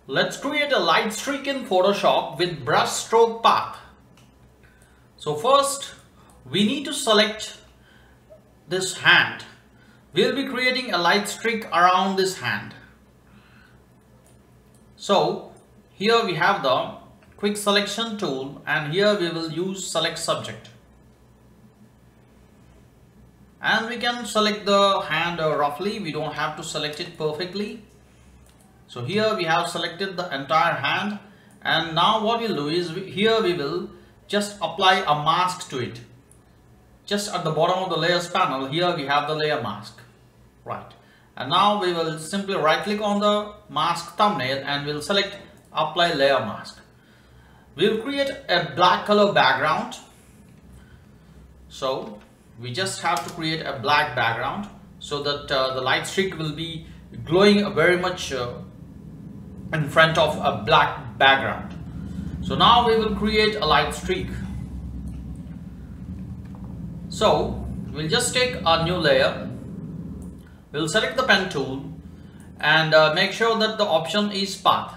Let's create a light streak in Photoshop with brush stroke path. So first we need to select this hand. We'll be creating a light streak around this hand. So here we have the quick selection tool, and here we will use select subject. And we can select the hand roughly, we don't have to select it perfectly. So here we have selected the entire hand, and now what we'll do is here we will just apply a mask to it. Just at the bottom of the layers panel, here we have the layer mask, right? And now we will simply right click on the mask thumbnail and we'll select apply layer mask. We'll create a black color background. So we just have to create a black background so that the light streak will be glowing very much in front of a black background. So now we will create a light streak. So we'll just take a new layer. We'll select the pen tool and make sure that the option is path.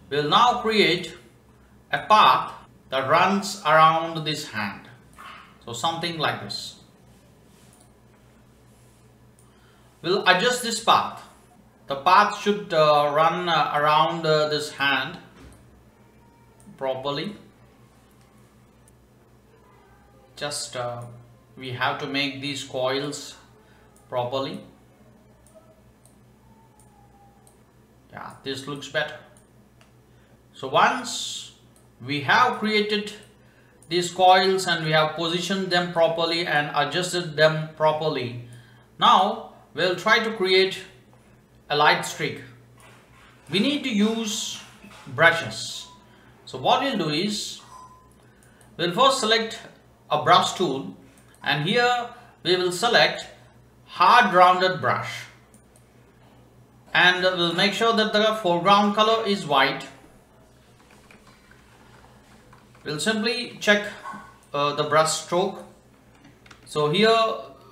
We'll now create a path that runs around this hand. So something like this. We'll adjust this path. The path should run around this hand properly. Just we have to make these coils properly. Yeah, this looks better. So once we have created these coils and we have positioned them properly and adjusted them properly, now we'll try to create a light streak. We need to use brushes. So what we'll do is we'll first select a brush tool, and here we will select hard rounded brush, and we'll make sure that the foreground color is white. We'll simply check the brush stroke. So here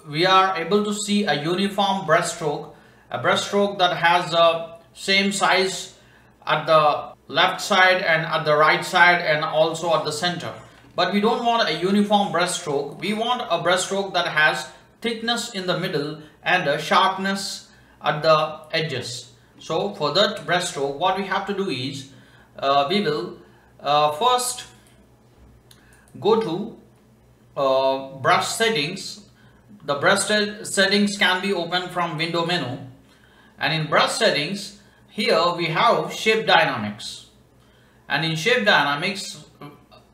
we are able to see a uniform brush stroke, a brush stroke that has the same size at the left side and at the right side and also at the center. But we don't want a uniform brush stroke. We want a brush stroke that has thickness in the middle and a sharpness at the edges. So for that brush stroke, what we have to do is we will first go to brush settings. The brush settings can be opened from window menu, and in brush settings here we have shape dynamics, and in shape dynamics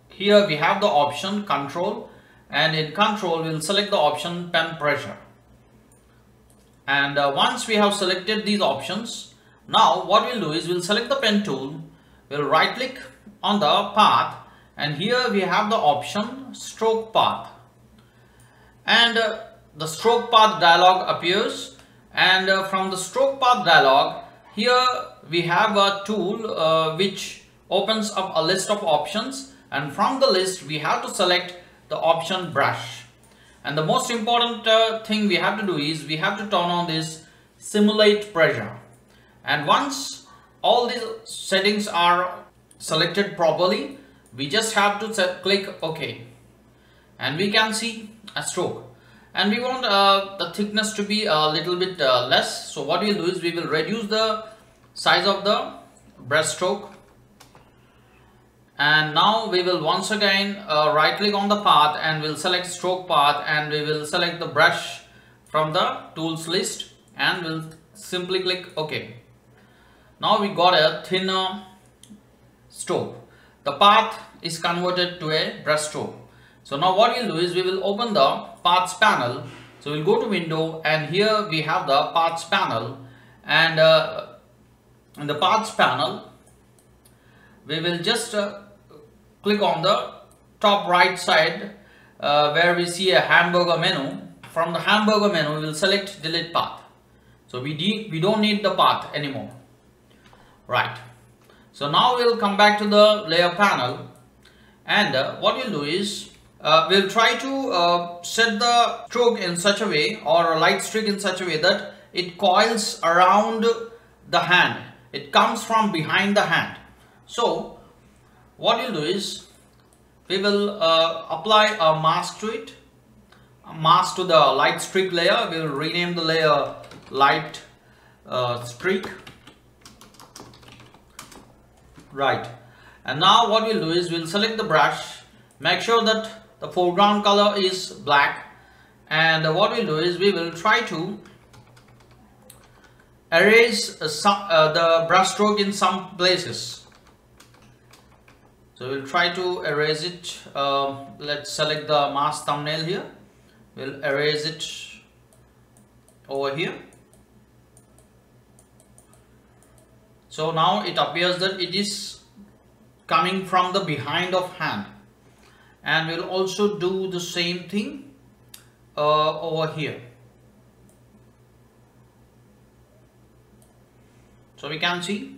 here we have the option control, and in control we'll select the option pen pressure. And once we have selected these options, now what we'll do is we'll select the pen tool, we'll right click on the path, and here we have the option stroke path, and the stroke path dialog appears, and from the stroke path dialog here we have a tool which opens up a list of options, and from the list we have to select the option brush. And the most important thing we have to do is we have to turn on this simulate pressure, and once all these settings are selected properly, we just have to click OK, and we can see a stroke. And we want the thickness to be a little bit less. So what we'll do is we will reduce the size of the brush stroke, and now we will once again right click on the path and we'll select stroke path, and we will select the brush from the tools list, and we'll simply click OK. Now we got a thinner stroke. The path is converted to a brush stroke. So now what we'll do is we will open the paths panel. So we'll go to window, and here we have the paths panel, and in the paths panel we will just click on the top right side where we see a hamburger menu. From the hamburger menu we will select delete path. So we don't need the path anymore, right? So now we'll come back to the layer panel, and what we'll do is we'll try to set the stroke in such a way, or a light streak in such a way, that it coils around the hand. it comes from behind the hand. So what we'll do is we will apply a mask to it, a mask to the light streak layer. We will rename the layer light streak. Right, and now what we'll do is we'll select the brush, make sure that the foreground color is black, and what we'll do is we will try to erase the brush stroke in some places. So we'll try to erase it. Let's select the mask thumbnail here. We'll erase it over here. So now it appears that it is coming from the behind of hand, and we'll also do the same thing over here. So we can see,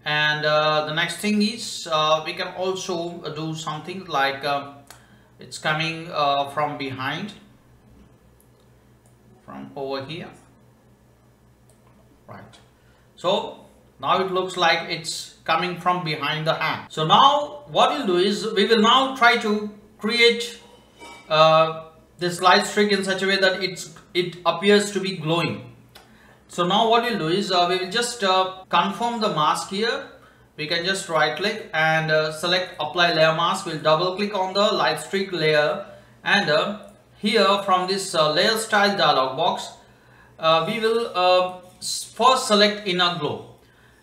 and the next thing is we can also do something like it's coming from behind, from over here. Right, so now it looks like it's coming from behind the hand. So now what we'll do is we will now try to create this light streak in such a way that it appears to be glowing. So now what we'll do is we will just confirm the mask here. We can just right click and select apply layer mask. We'll double click on the light streak layer, and here from this layer style dialog box we will first select inner glow.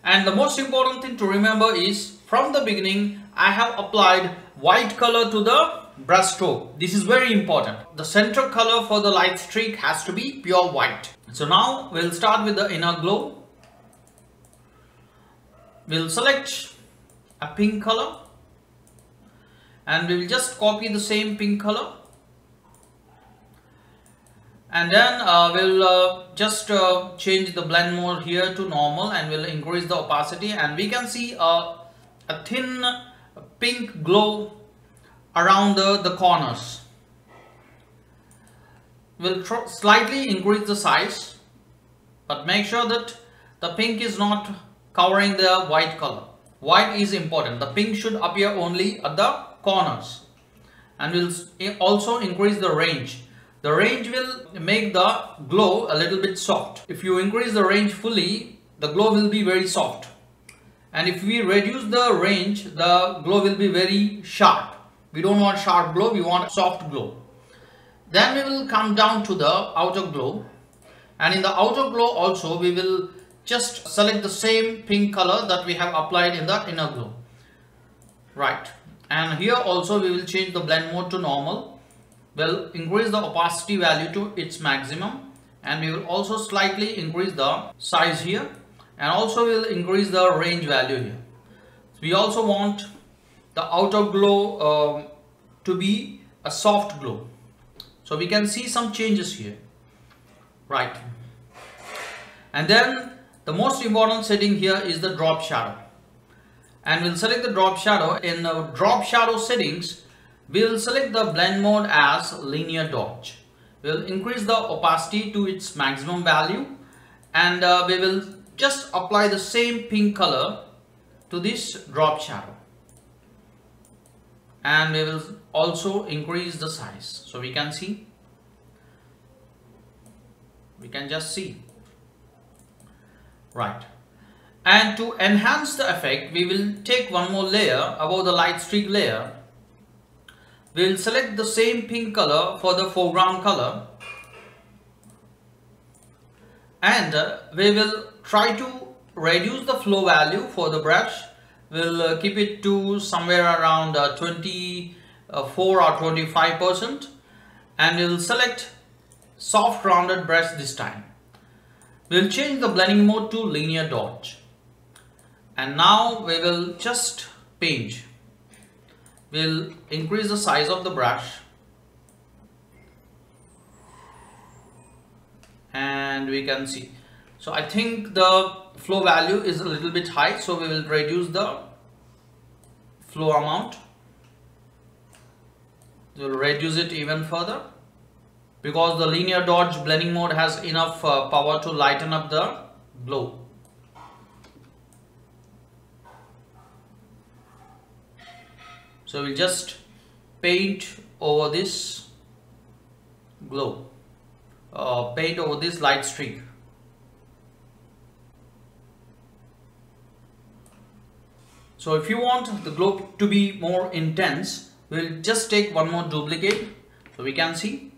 And the most important thing to remember is from the beginning I have applied white color to the brush stroke. This is very important. The center color for the light streak has to be pure white. So now we'll start with the inner glow. We'll select a pink color and we will just copy the same pink color, and then we'll just change the blend mode here to normal, and we'll increase the opacity, and we can see a thin pink glow around the corners. We'll slightly increase the size, but make sure that the pink is not covering the white color. White is important. The pink should appear only at the corners, and we'll also increase the range. The range will make the glow a little bit soft. If you increase the range fully, the glow will be very soft, and if we reduce the range, the glow will be very sharp. We don't want sharp glow, we want soft glow. Then we will come down to the outer glow, and in the outer glow also we will just select the same pink color that we have applied in the inner glow. Right, and here also we will change the blend mode to normal. We'll increase the opacity value to its maximum, and we will also slightly increase the size here, and also we'll increase the range value here. We also want the outer glow to be a soft glow. So we can see some changes here. Right, and then the most important setting here is the drop shadow, and we'll select the drop shadow. In drop shadow settings, we will select the blend mode as linear dodge. We'll increase the opacity to its maximum value, and we will just apply the same pink color to this drop shadow, and we will also increase the size. So we can see, we can just see. Right, and to enhance the effect, we will take one more layer above the light streak layer. We will select the same pink color for the foreground color, and we will try to reduce the flow value for the brush. We'll keep it to somewhere around 24 or 25%, and we'll select soft rounded brush this time. We'll change the blending mode to linear dodge, and now we will just paint. We'll increase the size of the brush, and we can see. So I think the flow value is a little bit high, so we will reduce the flow amount. We'll reduce it even further, because the linear dodge blending mode has enough power to lighten up the glow. So we'll just paint over this glow, paint over this light streak. So if you want the glow to be more intense, we'll just take one more duplicate so we can see.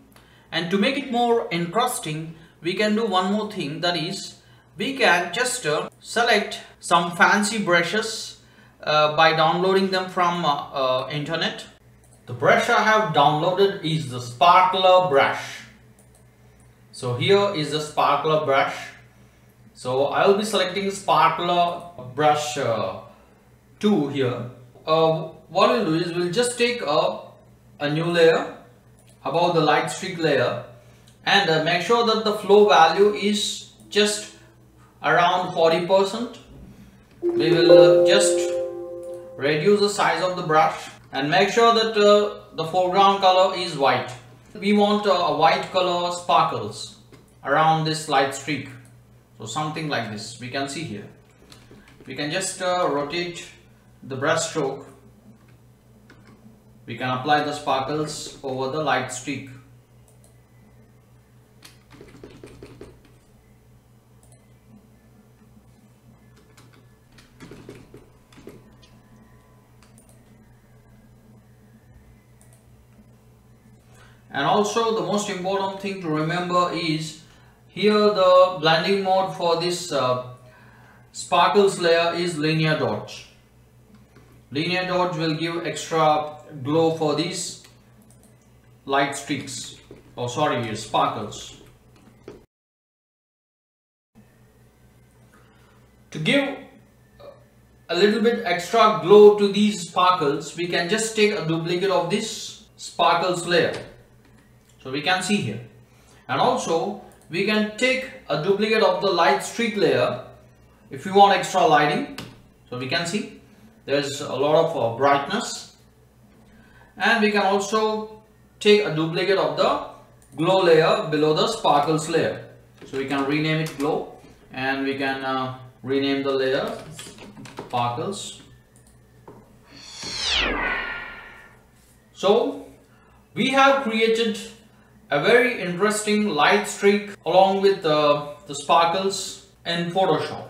And to make it more interesting, we can do one more thing, that is we can just select some fancy brushes by downloading them from internet. The brush I have downloaded is the sparkler brush. So here is the sparkler brush. So I will be selecting sparkler brush 2 here. What we'll do is we'll just take a new layer above the light streak layer and make sure that the flow value is just around 40%. We will just reduce the size of the brush and make sure that the foreground color is white. We want a white color sparkles around this light streak. So something like this we can see here. We can just rotate the brush stroke. We can apply the sparkles over the light streak. And also the most important thing to remember is here the blending mode for this sparkles layer is linear dots. Linear dots will give extra glow for these light streaks, sparkles. To give a little bit extra glow to these sparkles, we can just take a duplicate of this sparkles layer. So we can see here. And also we can take a duplicate of the light streak layer if you want extra lighting. So we can see there's a lot of brightness. And we can also take a duplicate of the glow layer below the sparkles layer. So we can rename it glow and we can rename the layer sparkles. So we have created a very interesting light streak along with the sparkles in Photoshop.